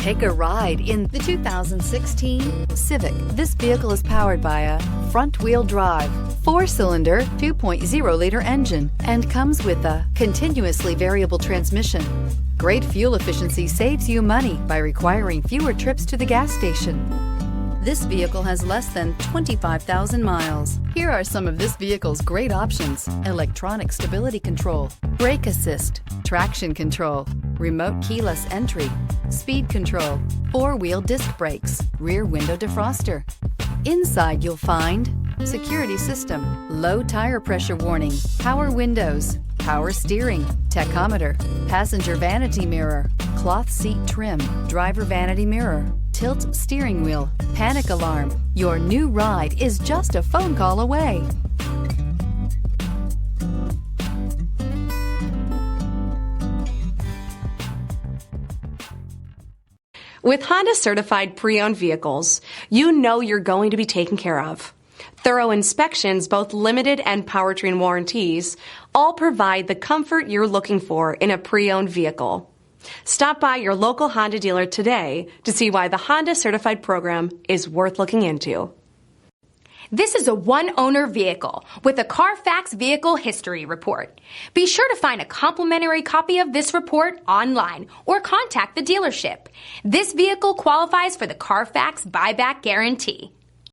Take a ride in the 2016 Civic. This vehicle is powered by a front-wheel drive, 4-cylinder, 2.0-liter engine, and comes with a continuously variable transmission. Great fuel efficiency saves you money by requiring fewer trips to the gas station. This vehicle has less than 25,000 miles. Here are some of this vehicle's great options: electronic stability control, brake assist, traction control, remote keyless entry, speed control, 4-wheel disc brakes, rear window defroster. Inside you'll find security system, low tire pressure warning, power windows, power steering, tachometer, passenger vanity mirror, cloth seat trim, driver vanity mirror, tilt steering wheel, panic alarm. Your new ride is just a phone call away. With Honda certified pre-owned vehicles, you know you're going to be taken care of. Thorough inspections, both limited and powertrain warranties, all provide the comfort you're looking for in a pre-owned vehicle. Stop by your local Honda dealer today to see why the Honda Certified program is worth looking into. This is a one-owner vehicle with a Carfax Vehicle History Report. Be sure to find a complimentary copy of this report online or contact the dealership. This vehicle qualifies for the Carfax Buyback Guarantee.